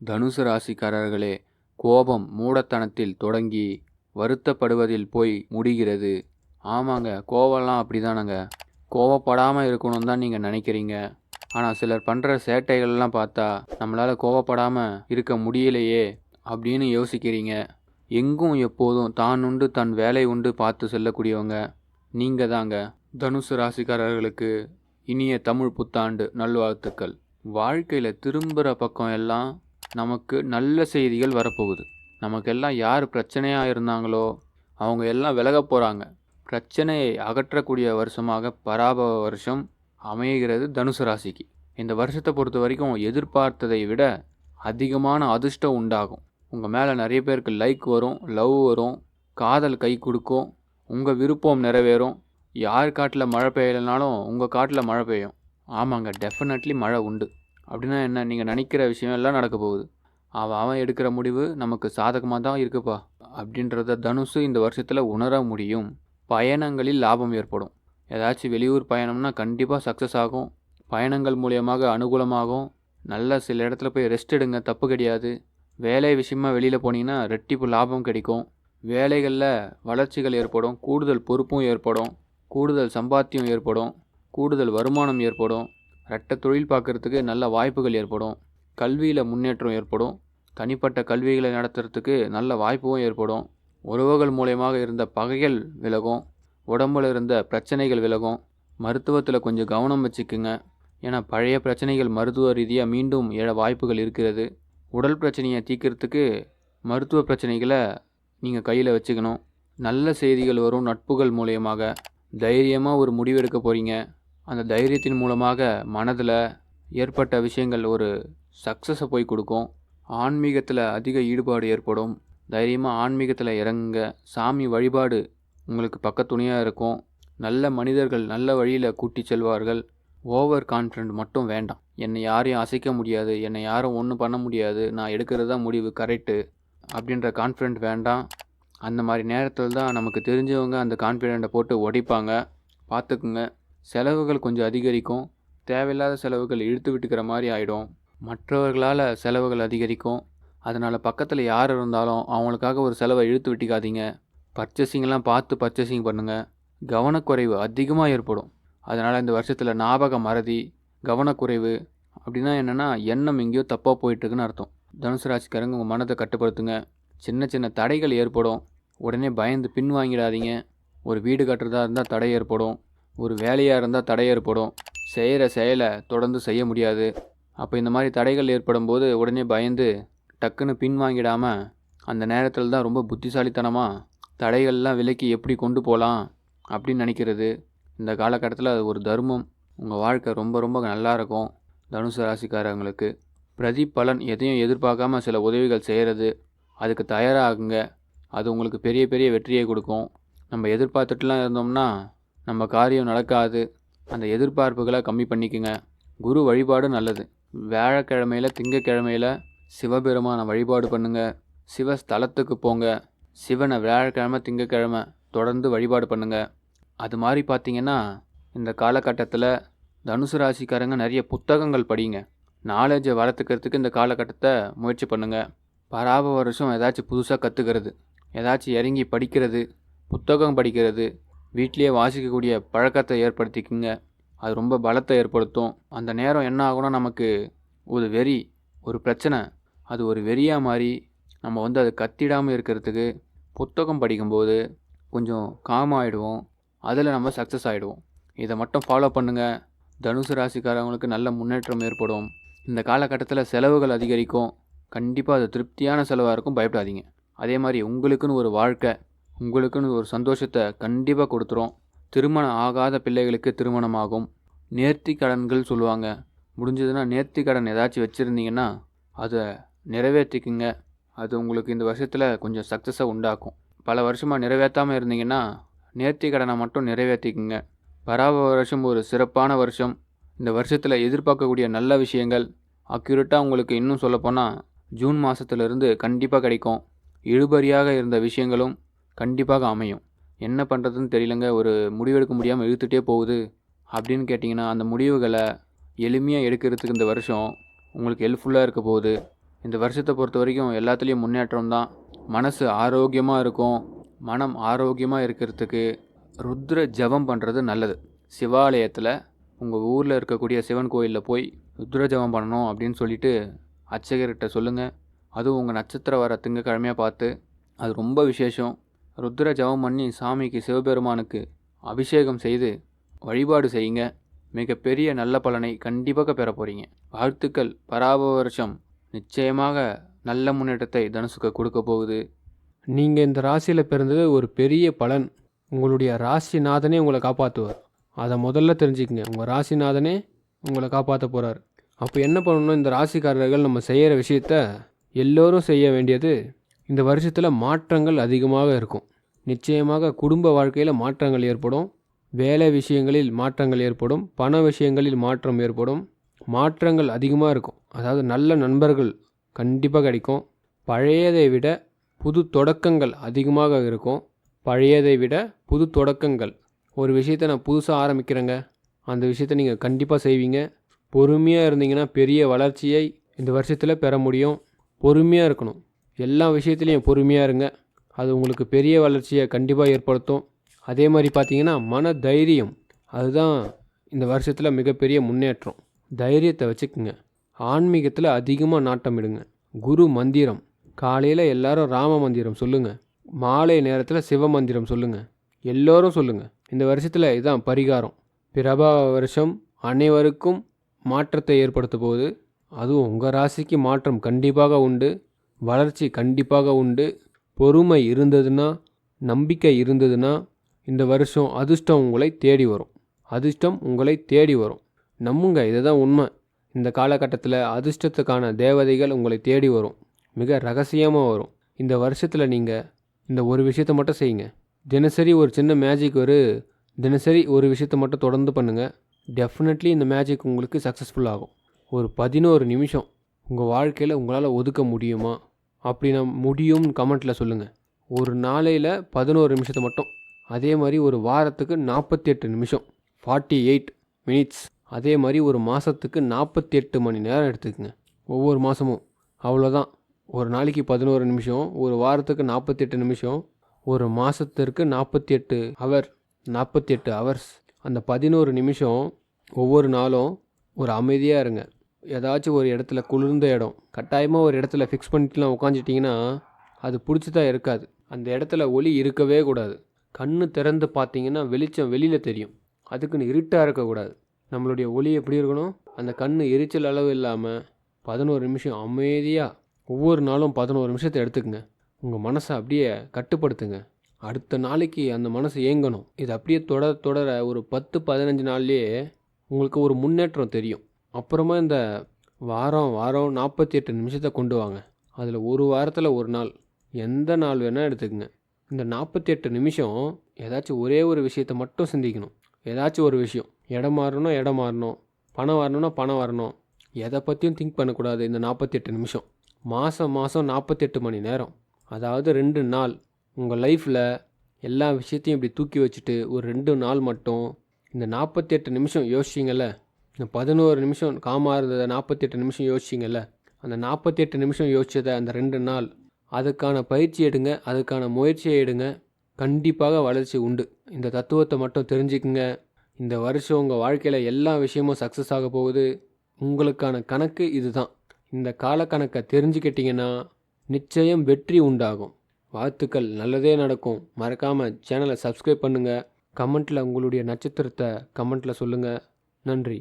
தனுசு ராசிக்காரர்களே, கோபம் மூடத்தனத்தில் தொடங்கி வருத்தப்படுவதில் போய் முடிகிறது. ஆமாங்க, கோவம்லாம் அப்படிதானங்க. கோவப்படாமல் இருக்கணும்னு தான் நீங்கள் நினைக்கிறீங்க. ஆனால் சிலர் பண்ணுற சேட்டைகள்லாம் பார்த்தா நம்மளால் கோவப்படாமல் இருக்க முடியலையே அப்படின்னு யோசிக்கிறீங்க. எங்கும் எப்போதும் தான் உண்டு தன் வேலை உண்டு பார்த்து செல்லக்கூடியவங்க நீங்கள் தாங்க. தனுசு ராசிக்காரர்களுக்கு இனிய தமிழ் புத்தாண்டு நல்வாழ்த்துக்கள். வாழ்க்கையில் திரும்புகிற பக்கம் எல்லாம் நமக்கு நல்ல செய்திகள் வரப்போகுது. நமக்கெல்லாம் யார் பிரச்சனையாக இருந்தாங்களோ அவங்க எல்லாம் விலக போகிறாங்க. பிரச்சனையை அகற்றக்கூடிய வருஷமாக பராபவ வருஷம் அமைகிறது தனுசு ராசிக்கு. இந்த வருஷத்தை பொறுத்த வரைக்கும் எதிர்பார்த்ததை விட அதிகமான அதிர்ஷ்டம் உண்டாகும். உங்கள் மேலே நிறைய பேருக்கு லைக் வரும், லவ் வரும், காதல் கை கொடுக்கும், உங்கள் விருப்பம் நிறைவேறும். யார் காட்டில் மழை பெய்யலைனாலும் உங்கள் காட்டில் மழை பெய்யும். ஆமாங்க, டெஃபினெட்லி மழை உண்டு. அப்படின்னா என்ன, நீங்கள் நினைக்கிற விஷயம் எல்லாம் நடக்க போகுது. அவன் எடுக்கிற முடிவு நமக்கு சாதகமாக தான் இருக்குப்பா அப்படின்றத தனுசு இந்த வருஷத்தில் உணர முடியும். பயணங்களில் லாபம் ஏற்படும். ஏதாச்சும் வெளியூர் பயணம்னா கண்டிப்பாக சக்ஸஸ் ஆகும். பயணங்கள் மூலியமாக அனுகூலமாகும். நல்ல சில இடத்துல போய் ரெஸ்ட் எடுங்க, தப்பு கிடையாது. வேலை விஷயமா வெளியில் போனீங்கன்னா ரெட்டிப்பு லாபம் கிடைக்கும். வேலைகளில் வளர்ச்சிகள் ஏற்படும். கூடுதல் பொறுப்பும் ஏற்படும். கூடுதல் சம்பாத்தியம் ஏற்படும். கூடுதல் வருமானம் ஏற்படும். ரெட்டை தொழில் பார்க்குறதுக்கு நல்ல வாய்ப்புகள் ஏற்படும். கல்வியில் முன்னேற்றம் ஏற்படும். தனிப்பட்ட கல்விகளை நடத்துறதுக்கு நல்ல வாய்ப்பும் ஏற்படும். உறவுகள் மூலயமாக இருந்த பகைகள் விலகும். உடம்புல இருந்த பிரச்சனைகள் விலகும். மருத்துவத்தில் கொஞ்சம் கவனம் வச்சுக்குங்க. ஏன்னா பழைய பிரச்சனைகள் மருத்துவ ரீதியாக மீண்டும் எழ வாய்ப்புகள் இருக்கிறது. உடல் பிரச்சனையை தீர்க்கறதுக்கு மருத்துவ பிரச்சனைகளை நீங்கள் கையில் வச்சுக்கணும். நல்ல செய்திகள் வரும். நட்புகள் மூலயமாக தைரியமாக ஒரு முடிவெடுக்க போகிறீங்க. அந்த தைரியத்தின் மூலமாக மனதில் ஏற்பட்ட விஷயங்கள் ஒரு சக்ஸஸை போய் கொடுக்கும். ஆன்மீகத்தில் அதிக ஈடுபாடு ஏற்படும். தைரியமாக ஆன்மீகத்தில் இறங்குங்க. சாமி வழிபாடு உங்களுக்கு பக்கத்துணையாக இருக்கும். நல்ல மனிதர்கள் நல்ல வழியில் கூட்டி செல்வார்கள். ஓவர் கான்ஃபிடென்ட் மட்டும் வேண்டாம். என்னை யாரையும் அசைக்க முடியாது, என்னை யாரும் ஒன்றும் பண்ண முடியாது, நான் எடுக்கிறது தான் முடிவு கரெக்டு அப்படின்ற கான்ஃபிடென்ட் வேண்டாம். அந்த மாதிரி நேரத்தில் தான் நமக்கு தெரிஞ்சவங்க அந்த கான்ஃபிடென்ட்டை போட்டு உடைப்பாங்க. பார்த்துக்குங்க. செலவுகள் கொஞ்சம் அதிகரிக்கும். தேவையில்லாத செலவுகள் இழுத்து விட்டுக்கிற மாதிரி ஆகிடும். மற்றவர்களால் செலவுகள் அதிகரிக்கும். அதனால் பக்கத்தில் யார் இருந்தாலும் அவங்களுக்காக ஒரு செலவை இழுத்து விட்டுக்காதீங்க. பர்ச்சேசிங்கெல்லாம் பார்த்து பர்ச்சேசிங் பண்ணுங்கள். கவனக்குறைவு அதிகமாக ஏற்படும். அதனால் இந்த வருஷத்தில் ஞாபக மறதி, கவனக்குறைவு அப்படின்னா என்னென்னா எண்ணம் எங்கேயோ தப்பாக போயிட்டுருக்குன்னு அர்த்தம். தனுசு ராசிக்காரங்க உங்கள் மனதை கட்டுப்படுத்துங்க. சின்ன சின்ன தடைகள் ஏற்படும். உடனே பயந்து பின் வாங்கிடாதீங்க. ஒரு வீடு கட்டுறதா இருந்தால் தடை ஏற்படும். ஒரு வேலையாக இருந்தால் தடை ஏற்படும். செய்கிற செயலை தொடர்ந்து செய்ய முடியாது. அப்போ இந்த மாதிரி தடைகள் ஏற்படும் போது உடனே பயந்து டக்குன்னு பின் வாங்கிடாமல் அந்த நேரத்தில் தான் ரொம்ப புத்திசாலித்தனமாக தடைகள்லாம் விலக்கி எப்படி கொண்டு போகலாம் அப்படின்னு நினைக்கிறது. இந்த காலகட்டத்தில் அது ஒரு தர்மம். உங்கள் வாழ்க்கை ரொம்ப ரொம்ப நல்லாயிருக்கும். தனுசு ராசிக்காரங்களுக்கு பிரதிபலன் எதையும் எதிர்பார்க்காம சில உதவிகள் செய்கிறது. அதுக்கு தயாராகுங்க. அது உங்களுக்கு பெரிய பெரிய வெற்றியை கொடுக்கும். நம்ம எதிர்பார்த்துட்டுலாம் இருந்தோம்னா நம்ம காரியம் நடக்காது. அந்த எதிர்பார்ப்புகளை கம்மி பண்ணிக்கோங்க. குரு வழிபாடு நல்லது. வியாழக்கிழமையில் திங்கக்கிழமையில் சிவபெருமான வழிபாடு பண்ணுங்கள். சிவஸ்தலத்துக்கு போங்க. சிவனை வியாழக்கிழமை திங்கக்கிழமை தொடர்ந்து வழிபாடு பண்ணுங்கள். அது மாதிரி பார்த்திங்கன்னா இந்த காலகட்டத்தில் தனுசு ராசிக்காரங்க நிறைய புத்தகங்கள் படிங்க. நாலேஜை வளர்த்துக்கிறதுக்கு இந்த காலகட்டத்தை முயற்சி பண்ணுங்கள். பராப வருஷம் ஏதாச்சும் புதுசாக கற்றுக்கிறது, ஏதாச்சும் இறங்கி படிக்கிறது, புத்தகம் படிக்கிறது, வீட்டிலேயே வாசிக்கக்கூடிய பழக்கத்தை ஏற்படுத்திக்குங்க. அது ரொம்ப பலத்தை ஏற்படுத்தும். அந்த நேரம் என்ன ஆகும்னா நமக்கு ஒரு வெறி, ஒரு பிரச்சனை, அது ஒரு வெறியாக மாறி நம்ம அது கத்திடாமல் இருக்கிறதுக்கு புத்தகம் படிக்கும்போது கொஞ்சம் காமாகிடுவோம். அதில் நம்ம சக்ஸஸ் ஆகிடுவோம். இதை மட்டும் ஃபாலோ பண்ணுங்கள். தனுசு ராசிக்காரவங்களுக்கு நல்ல முன்னேற்றம் ஏற்படும். இந்த காலகட்டத்தில் செலவுகள் அதிகரிக்கும். கண்டிப்பாக அது திருப்தியான செலவாக இருக்கும். பயப்படாதீங்க. அதே மாதிரி உங்களுக்குன்னு ஒரு வாழ்க்கை, உங்களுக்குன்னு ஒரு சந்தோஷத்தை கண்டிப்பாக கொடுத்துரும். திருமணம் ஆகாத பிள்ளைகளுக்கு திருமணம் ஆகும். நேர்த்தி கடன்கள் சொல்லுவாங்க. முடிஞ்சதுன்னா நேர்த்தி கடன் ஏதாச்சும் வச்சுருந்தீங்கன்னா அதை நிறைவேற்றிக்குங்க. அது உங்களுக்கு இந்த வருஷத்தில் கொஞ்சம் சக்ஸஸை உண்டாக்கும். பல வருஷமாக நிறைவேற்றாமல் இருந்தீங்கன்னா நேர்த்தி கடனை மட்டும் நிறைவேற்றிக்குங்க. பராப வருஷம் ஒரு சிறப்பான வருஷம். இந்த வருஷத்தில் எதிர்பார்க்கக்கூடிய நல்ல விஷயங்கள் அக்யூரேட்டாக உங்களுக்கு இன்னும் சொல்லப்போனால் ஜூன் மாதத்துலேருந்து கண்டிப்பாக கிடைக்கும். இழுபறியாக இருந்த விஷயங்களும் கண்டிப்பாக அமையும். என்ன பண்ணுறதுன்னு தெரியலங்க, ஒரு முடிவெடுக்க முடியாமல் இழுத்துட்டே போகுது அப்படின்னு கேட்டிங்கன்னா அந்த முடிவுகளை எளிமையாக எடுக்கிறதுக்கு இந்த வருஷம் உங்களுக்கு ஹெல்ப்ஃபுல்லாக இருக்க போகுது. இந்த வருஷத்தை பொறுத்த வரைக்கும் எல்லாத்துலேயும் முன்னேற்றம் தான். மனசு ஆரோக்கியமாக இருக்கும். மனம் ஆரோக்கியமாக இருக்கிறதுக்கு ருத்ர ஜபம் பண்ணுறது நல்லது. சிவாலயத்தில் உங்கள் ஊரில் இருக்கக்கூடிய சிவன் கோயிலில் போய் ருத்ர ஜபம் பண்ணணும் அப்படின்னு சொல்லிட்டு அர்ச்சகர்கிட்ட சொல்லுங்கள். அதுவும் உங்கள் நட்சத்திரம் வர திங்கக்கிழமையாக பார்த்து. அது ரொம்ப விசேஷம். ருத்ர ஜபம் பண்ணி சாமிக்கு சிவபெருமானுக்கு அபிஷேகம் செய்து வழிபாடு செய்யுங்க. மிகப்பெரிய நல்ல பலனை கண்டிப்பாக பெற போகிறீங்க. வாழ்த்துக்கள். பராபவ வருஷம் நிச்சயமாக நல்ல முன்னேற்றத்தை தனுசுக்கு கொடுக்க போகுது. நீங்கள் இந்த ராசியில் பிறந்தது ஒரு பெரிய பலன். உங்களுடைய ராசிநாதனே உங்களை காப்பாற்றுவார். அதை முதல்ல தெரிஞ்சுக்கங்க. உங்கள் ராசிநாதனே உங்களை காப்பாற்ற போகிறார். அப்போ என்ன பண்ணணும்? இந்த ராசிக்காரர்கள் நம்ம செய்கிற விஷயத்த எல்லோரும் செய்ய வேண்டியது. இந்த வருஷத்தில் மாற்றங்கள் அதிகமாக இருக்கும். நிச்சயமாக குடும்ப வாழ்க்கையில் மாற்றங்கள் ஏற்படும். வேலை விஷயங்களில் மாற்றங்கள் ஏற்படும். பண விஷயங்களில் மாற்றம் ஏற்படும். மாற்றங்கள் அதிகமாக இருக்கும். அதாவது நல்ல நண்பர்கள் கண்டிப்பாக கிடைக்கும். பழையதை விட புது தொடக்கங்கள் அதிகமாக இருக்கும். பழையதை விட புது தொடக்கங்கள். ஒரு விஷயத்தை நான் புதுசாக ஆரம்பிக்கிறேங்க, அந்த விஷயத்தை நீங்கள் கண்டிப்பாக செய்வீங்க. பொறுமையாக இருந்தீங்கன்னா பெரிய வளர்ச்சியை இந்த வருஷத்தில் பெற முடியும். பொறுமையாக இருக்கணும். எல்லா விஷயத்துலையும் பொறுமையாக இருங்க. அது உங்களுக்கு பெரிய வளர்ச்சியை கண்டிப்பாக ஏற்படுத்தும். அதே மாதிரி பார்த்தீங்கன்னா மன தைரியம், அதுதான் இந்த வருஷத்தில் மிகப்பெரிய முன்னேற்றம். தைரியத்தை வச்சுக்குங்க. ஆன்மீகத்தில் அதிகமாக நாட்டம் இடுங்க. குரு மந்திரம், காலையில் எல்லாரும் ராம மந்திரம் சொல்லுங்கள். மாலை நேரத்தில் சிவ மந்திரம் சொல்லுங்கள். எல்லோரும் சொல்லுங்கள். இந்த வருஷத்தில் இதுதான் பரிகாரம். பிரபாவ வருஷம் அனைவருக்கும் மாற்றத்தை ஏற்படுத்த போகுது. அதுவும் உங்கள் ராசிக்கு மாற்றம் கண்டிப்பாக உண்டு. வளர்ச்சி கண்டிப்பாக உண்டு. பொறுமை இருந்ததுன்னா, நம்பிக்கை இருந்ததுன்னா இந்த வருஷம் அதிர்ஷ்டம் உங்களை தேடி வரும். அதிர்ஷ்டம் உங்களை தேடி வரும். நம்புங்க, இதுதான் உண்மை. இந்த காலகட்டத்தில் அதிர்ஷ்டத்துக்கான தேவதைகள் உங்களை தேடி வரும். மிக ரகசியமாக வரும். இந்த வருஷத்தில் நீங்கள் இந்த ஒரு விஷயத்தை மட்டும் செய்யுங்க. தினசரி ஒரு சின்ன மேஜிக் தினசரி ஒரு விஷயத்தை மட்டும் தொடர்ந்து பண்ணுங்கள். டெஃபினெட்லி இந்த மேஜிக் உங்களுக்கு சக்ஸஸ்ஃபுல் ஆகும். ஒரு 11 நிமிஷம் உங்கள் வாழ்க்கையில் உங்களால் ஒதுக்க முடியுமா? அப்படின்னா முடியும்னு கமெண்ட்டில் சொல்லுங்கள். ஒரு நாளையில் 11 நிமிஷத்தை மட்டும். அதே மாதிரி ஒரு வாரத்துக்கு 48 நிமிஷம், 48 மினிட்ஸ். அதே மாதிரி ஒரு மாதத்துக்கு 48 மணி நேரம் எடுத்துக்கங்க. ஒவ்வொரு மாதமும் அவ்வளோதான். ஒரு நாளைக்கு 11 நிமிஷம், ஒரு வாரத்துக்கு 48 நிமிஷம், ஒரு மாதத்திற்கு 48 ஹவர்ஸ். அந்த 11 நிமிஷம் ஒவ்வொரு நாளும் ஒரு அமைதியாக இருங்க. ஏதாச்சும் ஒரு இடத்துல குளிர்ந்த இடம், கட்டாயமாக ஒரு இடத்துல ஃபிக்ஸ் பண்ணிட்டுலாம் உட்காந்துட்டிங்கன்னா அது பிடிச்சதாக இருக்காது. அந்த இடத்துல ஒளி இருக்கவே கூடாது. கண்ணு திறந்து பார்த்தீங்கன்னா வெளிச்சம் வெளியில் தெரியும். அதுக்குன்னு இருட்டாக இருக்கக்கூடாது. நம்மளுடைய ஒளி எப்படி இருக்கணும்? அந்த கண் எரிச்சல் அளவு இல்லாமல் 11 நிமிஷம் அமைதியாக ஒவ்வொரு நாளும் 11 நிமிஷத்தை எடுத்துக்கங்க. உங்கள் மனசை அப்படியே கட்டுப்படுத்துங்க. அடுத்த நாளைக்கு அந்த மனசு ஏங்கணும். இது அப்படியே தொடர ஒரு 10-15 நாள்லேயே உங்களுக்கு ஒரு முன்னேற்றம் தெரியும். அப்புறமா இந்த வாரம் 48 நிமிஷத்தை கொண்டு வாங்க. அதில் ஒரு வாரத்தில் ஒரு நாள், எந்த நாள் வேணால் எடுத்துக்கங்க. இந்த 48 நிமிஷம் ஏதாச்சும் ஒரே ஒரு விஷயத்தை மட்டும் சிந்திக்கணும். ஏதாச்சும் ஒரு விஷயம். இடம் மாறணும், பணம் வரணும்னா பணம் வரணும். எதை பற்றியும் திங்க் பண்ணக்கூடாது. இந்த 48 நிமிஷம் மாதம் 48 மணி நேரம், அதாவது 2 நாள் உங்கள் லைஃப்பில் எல்லா விஷயத்தையும் இப்படி தூக்கி வச்சுட்டு ஒரு 2 நாள் மட்டும் இந்த 48 நிமிஷம் யோசிச்சிங்கல்ல. இந்த 11 நிமிஷம் காமாக இருந்ததை 48 நிமிஷம் யோசிச்சிங்கல்ல. அந்த 48 நிமிஷம் யோசிச்சதை அந்த 2 நாள் அதுக்கான பயிற்சி எடுங்க, அதுக்கான முயற்சியை எடுங்க. கண்டிப்பாக வளர்ச்சி உண்டு. இந்த தத்துவத்தை மட்டும் தெரிஞ்சுக்குங்க. இந்த வருஷம் உங்கள் வாழ்க்கையில் எல்லா விஷயமும் சக்ஸஸ் ஆக போகுது. உங்களுக்கான கணக்கு இதுதான். இந்த காலக்கணக்கை தெரிஞ்சுக்கிட்டிங்கன்னா நிச்சயம் வெற்றி உண்டாகும். வாழ்த்துக்கள். நல்லதே நடக்கும். மறக்காமல் சேனலை சப்ஸ்கிரைப் பண்ணுங்கள். கமெண்ட்டில் உங்களுடைய நட்சத்திரத்தை கமெண்ட்டில் சொல்லுங்கள். நன்றி.